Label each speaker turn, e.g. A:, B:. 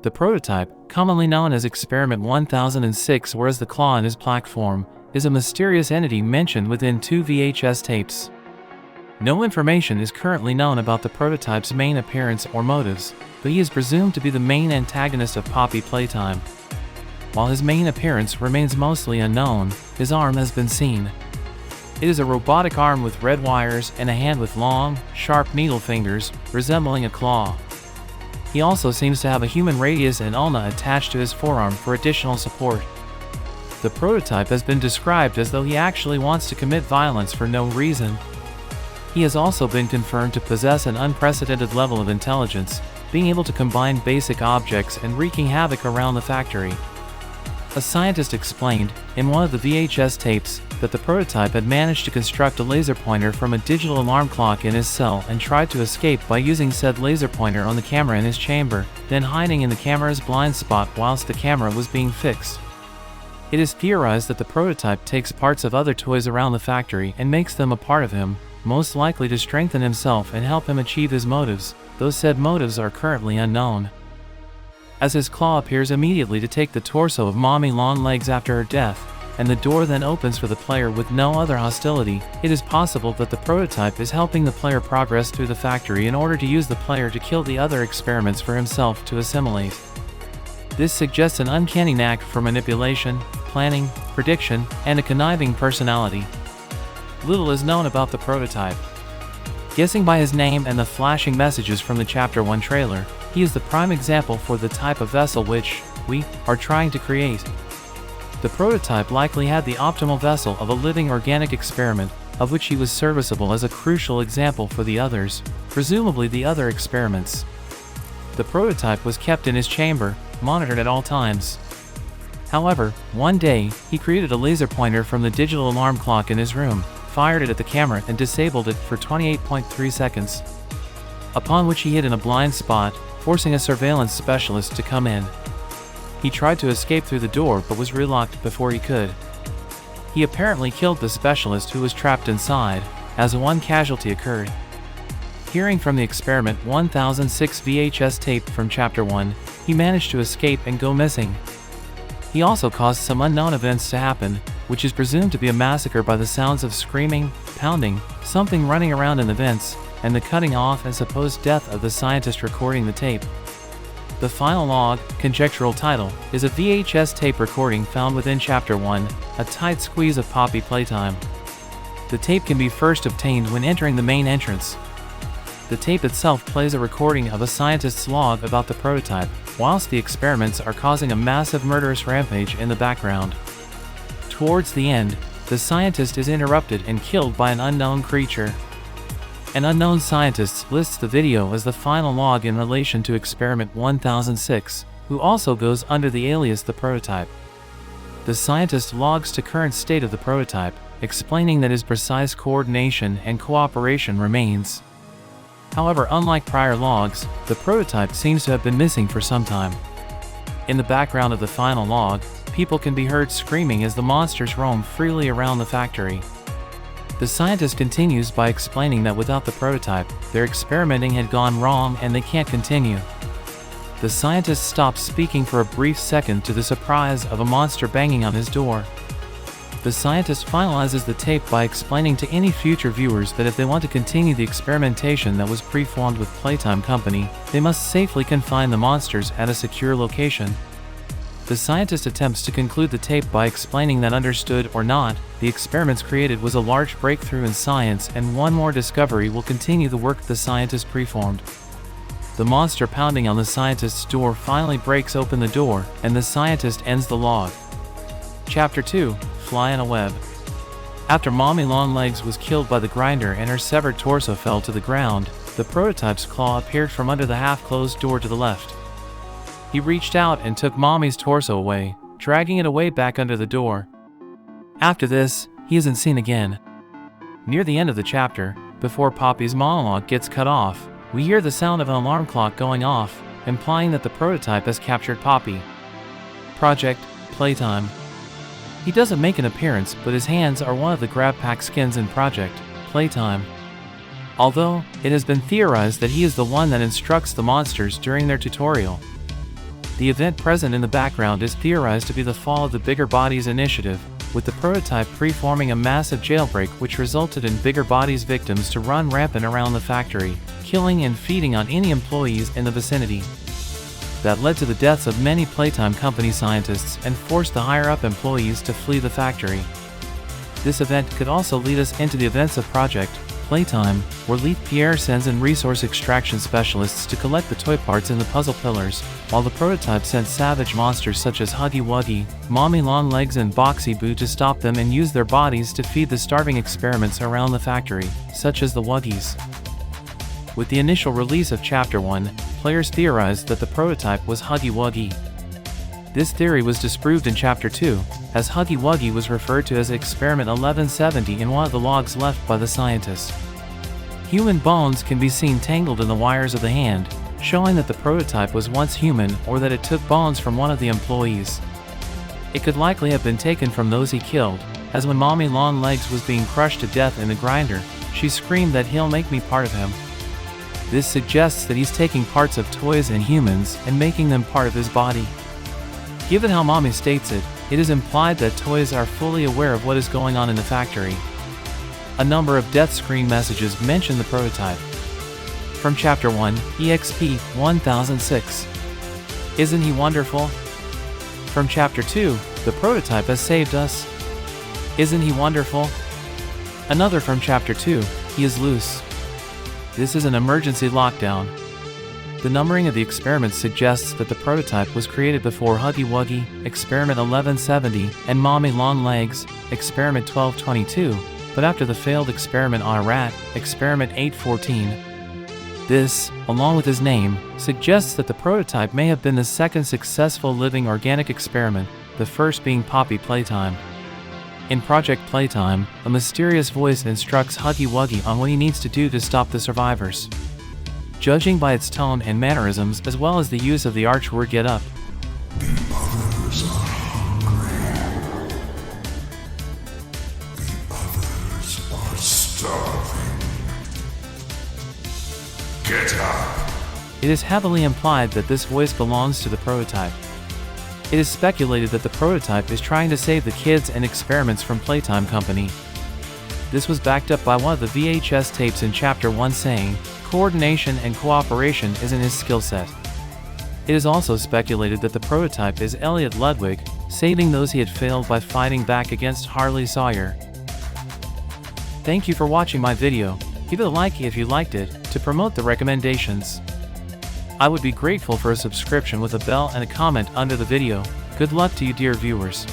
A: The prototype, commonly known as Experiment 1006 or as the claw in his plaque form, is a mysterious entity mentioned within 2 VHS tapes. No information is currently known about the prototype's main appearance or motives, but he is presumed to be the main antagonist of Poppy Playtime. While his main appearance remains mostly unknown, his arm has been seen. It is a robotic arm with red wires and a hand with long, sharp needle fingers, resembling a claw. He also seems to have a human radius and ulna attached to his forearm for additional support. The prototype has been described as though he actually wants to commit violence for no reason. He has also been confirmed to possess an unprecedented level of intelligence, being able to combine basic objects and wreaking havoc around the factory. A scientist explained, in one of the VHS tapes, that the prototype had managed to construct a laser pointer from a digital alarm clock in his cell and tried to escape by using said laser pointer on the camera in his chamber, then hiding in the camera's blind spot whilst the camera was being fixed. It is theorized that the prototype takes parts of other toys around the factory and makes them a part of him, most likely to strengthen himself and help him achieve his motives, though said motives are currently unknown. As his claw appears immediately to take the torso of Mommy Longlegs after her death, and the door then opens for the player with no other hostility, it is possible that the prototype is helping the player progress through the factory in order to use the player to kill the other experiments for himself to assimilate. This suggests an uncanny knack for manipulation, planning, prediction, and a conniving personality. Little is known about the prototype. Guessing by his name and the flashing messages from the Chapter 1 trailer, he is the prime example for the type of vessel which we are trying to create. The prototype likely had the optimal vessel of a living organic experiment, of which he was serviceable as a crucial example for the others, presumably the other experiments. The prototype was kept in his chamber, monitored at all times. However, one day, he created a laser pointer from the digital alarm clock in his room, fired it at the camera and disabled it for 28.3 seconds. Upon which he hid in a blind spot, forcing a surveillance specialist to come in. He tried to escape through the door but was relocked before he could. He apparently killed the specialist who was trapped inside, as one casualty occurred. Hearing from the Experiment 1006 VHS tape from Chapter 1, he managed to escape and go missing. He also caused some unknown events to happen, which is presumed to be a massacre by the sounds of screaming, pounding, something running around in the vents, and the cutting off and supposed death of the scientist recording the tape. The final log, conjectural title, is a VHS tape recording found within Chapter 1, a tight squeeze of Poppy Playtime. The tape can be first obtained when entering the main entrance. The tape itself plays a recording of a scientist's log about the prototype, whilst the experiments are causing a massive murderous rampage in the background. Towards the end, the scientist is interrupted and killed by an unknown creature. An unknown scientist lists the video as the final log in relation to Experiment 1006, who also goes under the alias The Prototype. The scientist logs the current state of the prototype, explaining that his precise coordination and cooperation remains. However, unlike prior logs, the prototype seems to have been missing for some time. In the background of the final log, people can be heard screaming as the monsters roam freely around the factory. The scientist continues by explaining that without the prototype, their experimenting had gone wrong and they can't continue. The scientist stops speaking for a brief second to the surprise of a monster banging on his door. The scientist finalizes the tape by explaining to any future viewers that if they want to continue the experimentation that was preformed with Playtime Company, they must safely confine the monsters at a secure location. The scientist attempts to conclude the tape by explaining that understood or not, the experiments created was a large breakthrough in science and one more discovery will continue the work the scientist preformed. The monster pounding on the scientist's door finally breaks open the door, and the scientist ends the log. Chapter 2, Fly in a Web. After Mommy Longlegs was killed by the grinder and her severed torso fell to the ground, the prototype's claw appeared from under the half-closed door to the left. He reached out and took Mommy's torso away, dragging it away back under the door. After this, he isn't seen again. Near the end of the chapter, before Poppy's monologue gets cut off, we hear the sound of an alarm clock going off, implying that the prototype has captured Poppy. Project Playtime. He doesn't make an appearance, but his hands are one of the grab pack skins in Project Playtime. Although, it has been theorized that he is the one that instructs the monsters during their tutorial. The event present in the background is theorized to be the fall of the Bigger Bodies initiative, with the prototype preforming a massive jailbreak which resulted in Bigger Bodies victims to run rampant around the factory, killing and feeding on any employees in the vicinity. That led to the deaths of many Playtime company scientists and forced the higher-up employees to flee the factory. This event could also lead us into the events of Project Playtime, where Leith Pierre sends in resource extraction specialists to collect the toy parts in the puzzle pillars, while the prototype sends savage monsters such as Huggy Wuggy, Mommy Longlegs and Boxy Boo to stop them and use their bodies to feed the starving experiments around the factory, such as the Wuggies. With the initial release of Chapter 1, players theorized that the prototype was Huggy Wuggy. This theory was disproved in Chapter 2, as Huggy Wuggy was referred to as Experiment 1170 in one of the logs left by the scientists. Human bones can be seen tangled in the wires of the hand, showing that the prototype was once human or that it took bones from one of the employees. It could likely have been taken from those he killed, as when Mommy Longlegs was being crushed to death in the grinder, she screamed that he'll make me part of him. This suggests that he's taking parts of toys and humans and making them part of his body. Given how Mommy states it, it is implied that toys are fully aware of what is going on in the factory. A number of death screen messages mention the prototype. From Chapter 1, EXP 1006. Isn't he wonderful? From Chapter 2, the prototype has saved us. Isn't he wonderful? Another from Chapter 2, he is loose. This is an emergency lockdown. The numbering of the experiments suggests that the prototype was created before Huggy Wuggy, Experiment 1170, and Mommy Longlegs, Experiment 1222, but after the failed experiment on a rat, Experiment 814. This, along with his name, suggests that the prototype may have been the second successful living organic experiment, the first being Poppy Playtime. In Project Playtime, a mysterious voice instructs Huggy Wuggy on what he needs to do to stop the survivors. Judging by its tone and mannerisms as well as the use of the archword "get up,"
B: the others are hungry. The others are starving. Get up!
A: it is heavily implied that this voice belongs to the prototype. It is speculated that the prototype is trying to save the kids and experiments from Playtime Company. This was backed up by one of the VHS tapes in Chapter 1 saying, coordination and cooperation isn't his skill set. It is also speculated that the prototype is Elliot Ludwig, saving those he had failed by fighting back against Harley Sawyer. Thank you for watching my video. Give it a like if you liked it, to promote the recommendations. I would be grateful for a subscription with a bell and a comment under the video. Good luck to you dear viewers.